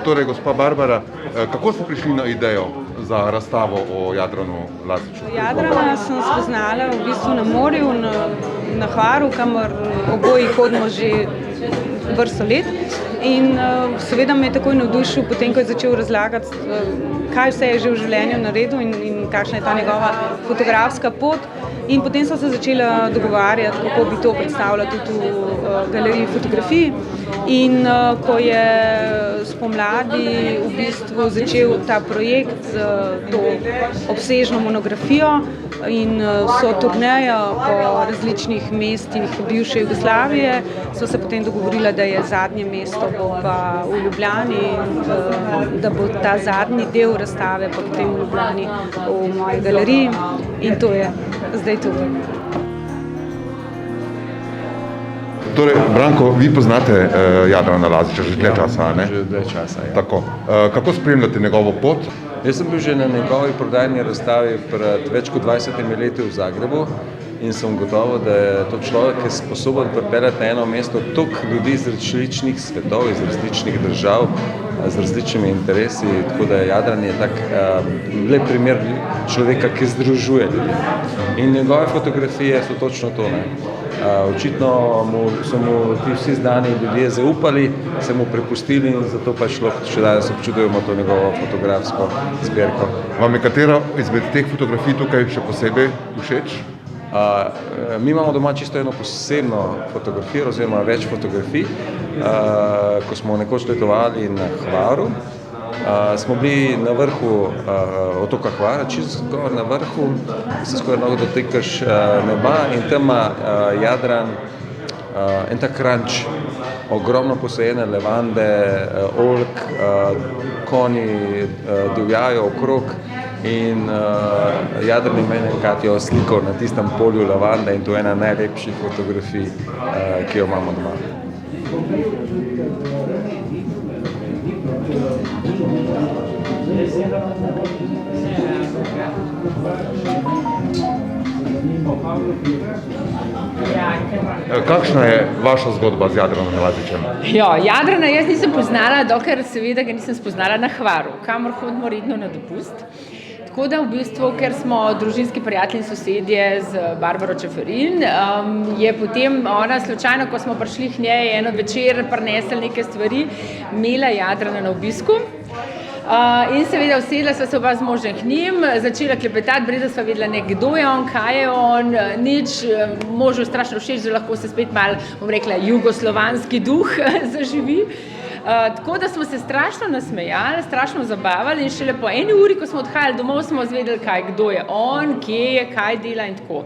Torej, gospa Barbara, kako ste prišli na idejo za razstavo o Jadranu Laziću? Jadrana sem spoznala v bistvu na morju, na Hvaru, kamor oboji hodimo že vrsto let. In seveda me je takoj navdušil, potem ko je začel razlagati, kaj vse je že v življenju naredil in kakšna je ta njegova fotografska pot. In potem so se začela dogovarjati, kako bi to predstavljala tudi v galeriji fotografij. In ko je spomladi v bistvu začel ta projekt z to obsežno monografijo in so turnejo po različnih mestih bivše Jugoslavije, so se potem dogovorila, da je zadnje mesto bo pa v Ljubljani, da bo ta zadnji del razstave pa potem v Ljubljani v moji galeriji in to je zdaj tukaj. Torej, Branko, vi poznate Jadrana Lazića že dlje časa, ne? Že dlje časa, ja. Tako. Kako spremljate njegovo pot? Jaz sem bil že na njegovi prodajni razstavi pred več kot 20 leti v Zagrebu in sem gotovo, da je to človek, ki je sposoben pripeljati na eno mesto toliko ljudi iz različnih svetov, iz različnih držav, z različnimi interesi, tako da Jadran je tak lep primer človeka, ki združuje ljudi. In njegove fotografije so točno to, ne. Očitno so mu ti vsi znani ljudje zaupali, se mu prepustili in zato pa šlo, še danes občudujemo to njegovo fotografsko zbirko. Vam je katera izmed teh fotografij tukaj še posebej všeč? Mi imamo doma čisto eno posebno fotografijo oziroma več fotografij. Ko smo nekoč letovali na Hvaru, smo bili na vrhu otoka Hvara, čisto gor na vrhu, se skoraj lahko dotikaš neba in tam ima Jadran en tak ranč, ogromno posajene levande, oljk, konji divjajo okrog in Jadran ima nekatjo sliko na tistem polju lavande in to je ena najlepših fotografij, ki jo imamo doma. Kakšna je vaša zgodba z Jadranom Lazićem? Jadrana jaz nisem poznala, dokler seveda ga nisem spoznala na Hvaru, kamor hodimo redno na dopust. Tako da v bistvu, ker smo družinski prijatelji in sosedje z Barbaro Čeferin, je potem ona slučajno, ko smo prišli k njej eno večer prinesli neke stvari, imela Jadrana na obisku. In seveda usedla sva se oba z možem k njim, začela klepetati, brez da sva vedela ne, kdo je on, kaj je on, nič, možu strašno všeč, da lahko se spet malo, bom rekla, jugoslovanski duh zaživi. Tako da smo se strašno nasmejali, strašno zabavali in šele po eni uri, ko smo odhajali domov, smo izvedeli, kdo je on, kje je, kaj dela in tako.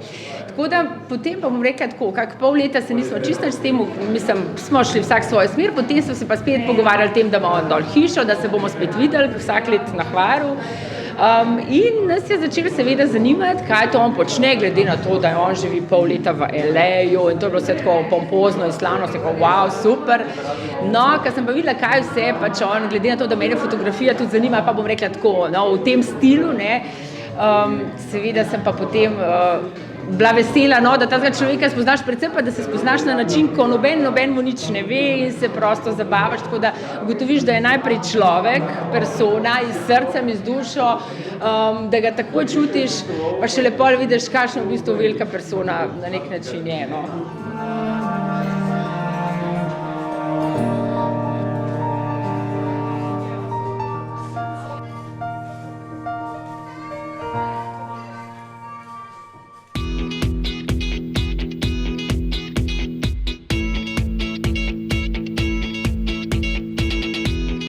Tako da potem pa bom rekla tako, kak pol leta se nismo čisto s tem, mislim, smo šli vsak svojo smer, potem smo se pa spet pogovarjali o tem, da imamo dol hišo, da se bomo spet videli vsak let na Hvaru. In nas je začelo seveda zanimati, kaj to on počne, glede na to, da on živi pol leta v LA-ju in to je bilo vse tako pompozno in slavno, se tako, wow, super. No, ko sem pa videla, kaj vse, pač on, glede na to, da mene fotografija tudi zanima, pa bom rekla tako, no, v tem stilu, ne, seveda sem pa potem bila vesela, no, da tega človeka spoznaš, predvsem pa, da se spoznaš na način, ko noben mu nič ne ve in se prosto zabavaš, tako da ugotoviš, da je najprej človek, persona, iz srcem, iz dušo, da ga tako čutiš, pa še lepo vidiš, kakšna v bistvu velika persona na nek način je, no.